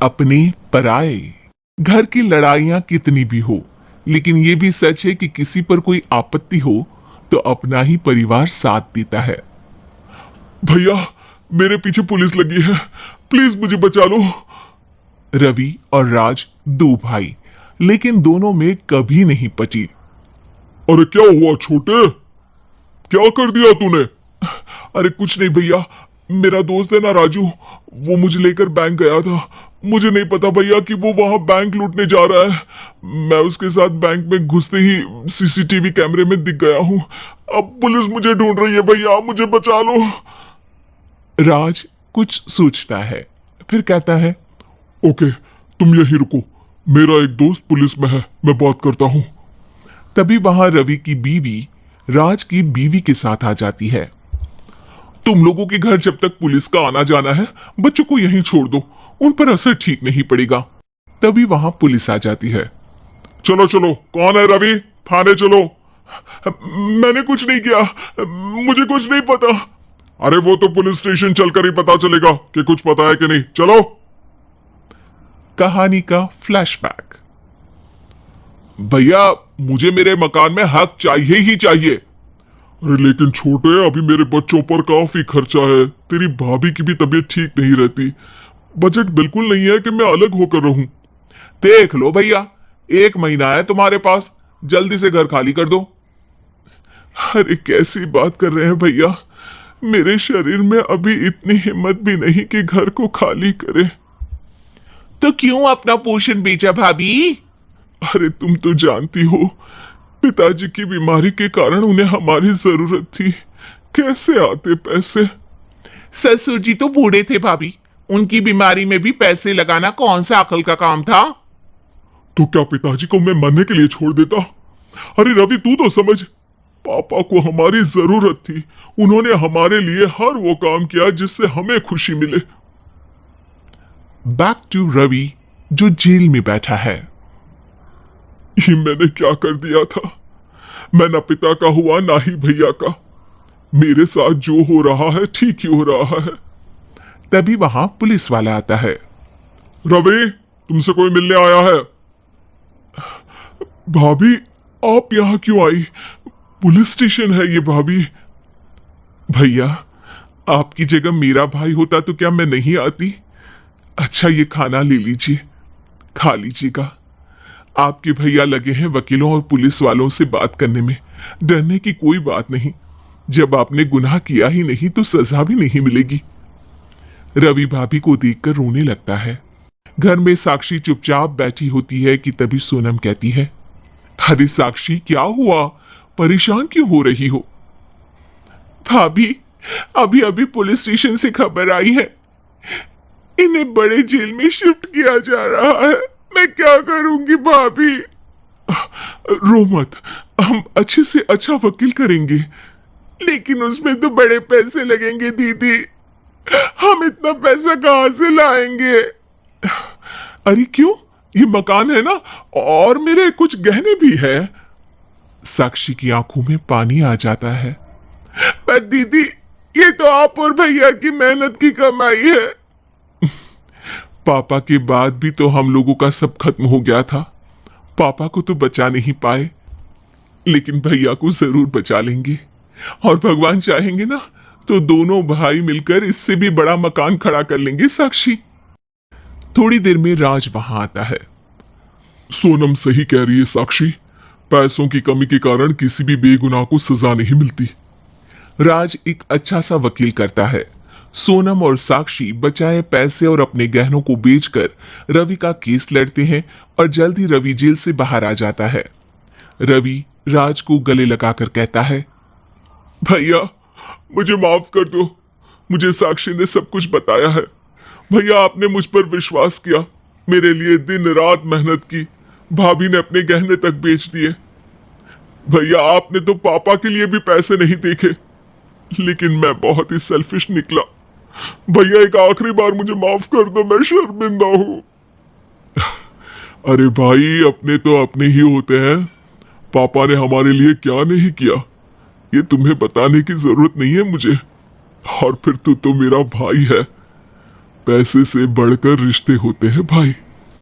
अपने पराए। घर की लड़ाइयां कितनी भी हो, लेकिन ये भी सच है कि किसी पर कोई आपत्ति हो तो अपना ही परिवार साथ देता है। भैया, मेरे पीछे पुलिस लगी है, प्लीज मुझे बचा लो। रवि और राज दो भाई, लेकिन दोनों में कभी नहीं पची। अरे क्या हुआ छोटे, क्या कर दिया तूने? अरे कुछ नहीं भैया, मेरा दोस्त है ना राजू, वो मुझे लेकर बैंक गया था। मुझे नहीं पता भैया कि वो वहां बैंक लूटने जा रहा है। मैं उसके साथ बैंक में घुसते ही सीसीटीवी कैमरे में दिख गया हूं। अब पुलिस मुझे ढूंढ रही है भैया, मुझे बचा लो। राज कुछ सोचता है, फिर कहता है, ओके, तुम यहीं रुको, मेरा एक दोस्त पुलिस में है, मैं बात करता हूं। तभी वहां रवि की बीवी राज की बीवी के साथ आ जाती है। तुम लोगों के घर जब तक पुलिस का आना जाना है, बच्चों को यहीं छोड़ दो, उन पर असर ठीक नहीं पड़ेगा। तभी वहां पुलिस आ जाती है। चलो चलो, कौन है रवि, थाने चलो। मैंने कुछ नहीं किया, मुझे कुछ नहीं पता। अरे वो तो पुलिस स्टेशन चलकर ही पता चलेगा कि कुछ पता है कि नहीं, चलो। कहानी का फ्लैशबैक। भैया, मुझे मेरे मकान में हक चाहिए ही चाहिए। अरे लेकिन छोटे, अभी मेरे बच्चों पर काफी खर्चा है, तेरी भाभी की भी तबीयत ठीक नहीं रहती, बजट बिल्कुल नहीं है कि मैं अलग होकर रहूं। देख लो भैया, 1 महीना है तुम्हारे पास, जल्दी से घर खाली कर दो। अरे कैसी बात कर रहे हैं भैया, मेरे शरीर में अभी इतनी हिम्मत भी नहीं कि घर को खाली करे। तो क्यों अपना पोषण बेचा भाभी? अरे तुम तो जानती हो, पिताजी की बीमारी के कारण उन्हें हमारी जरूरत थी, कैसे आते पैसे। ससुर जी तो बूढ़े थे भाभी, उनकी बीमारी में भी पैसे लगाना कौन सा अकल का काम था। तो क्या पिताजी को मैं मरने के लिए छोड़ देता? अरे रवि, तू तो समझ, पापा को हमारी जरूरत थी, उन्होंने हमारे लिए हर वो काम किया जिससे हमें खुशी मिले। बैक टू रवि, जो जेल में बैठा है। ये मैंने क्या कर दिया था? मैं ना पिता का हुआ ना ही भैया का, मेरे साथ जो हो रहा है ठीक ही हो रहा है। तभी वहां पुलिस वाला आता है। रवि, तुमसे कोई मिलने आया है। भाभी, आप यहां क्यों आई? पुलिस स्टेशन है ये भाभी। भैया, आपकी जगह मेरा भाई होता तो क्या मैं नहीं आती? अच्छा, ये खाना ले लीजिए, खा लीजिएगा। आपके भैया लगे हैं वकीलों और पुलिस वालों से बात करने में, डरने की कोई बात नहीं, जब आपने गुनाह किया ही नहीं तो सजा भी नहीं मिलेगी। रवि भाभी को देखकर रोने लगता है। घर में साक्षी चुपचाप बैठी होती है कि तभी सोनम कहती है, अरे साक्षी, क्या हुआ, परेशान क्यों हो रही हो? भाभी, अभी अभी पुलिस स्टेशन से खबर आई है, इन्हें बड़े जेल में शिफ्ट किया जा रहा है, मैं क्या करूंगी भाभी? रो मत, हम अच्छे से अच्छा वकील करेंगे, लेकिन उसमें तो बड़े पैसे लगेंगे दीदी, हम इतना पैसा कहां से लाएंगे? अरे क्यों, ये मकान है ना, और मेरे कुछ गहने भी है। साक्षी की आंखों में पानी आ जाता है। पर दीदी, ये तो आप और भैया की मेहनत की कमाई है। पापा के बाद भी तो हम लोगों का सब खत्म हो गया था, पापा को तो बचा नहीं पाए, लेकिन भैया को जरूर बचा लेंगे, और भगवान चाहेंगे ना तो दोनों भाई मिलकर इससे भी बड़ा मकान खड़ा कर लेंगे। साक्षी। थोड़ी देर में राज वहां आता है। सोनम सही कह रही है साक्षी, पैसों की कमी के कारण किसी भी बेगुनाह को सजा नहीं मिलती। राज एक अच्छा सा वकील करता है। सोनम और साक्षी बचाए पैसे और अपने गहनों को बेचकर रवि का केस लड़ते हैं और जल्द ही रवि जेल से बाहर आ जाता है। रवि राज को गले लगाकर कहता है, भैया मुझे माफ कर दो, मुझे साक्षी ने सब कुछ बताया है। भैया, आपने मुझ पर विश्वास किया, मेरे लिए दिन रात मेहनत की, भाभी ने अपने गहने तक बेच दिए। भैया, आपने तो पापा के लिए भी पैसे नहीं देखे, लेकिन मैं बहुत ही सेल्फिश निकला। भैया, एक आखिरी बार मुझे माफ कर दो, मैं शर्मिंदा हूं। अरे भाई, अपने तो अपने ही होते हैं, पापा ने हमारे लिए क्या नहीं किया ये तुम्हें बताने की जरूरत नहीं है मुझे, और फिर तू तो मेरा भाई है। पैसे से बढ़कर रिश्ते होते हैं भाई।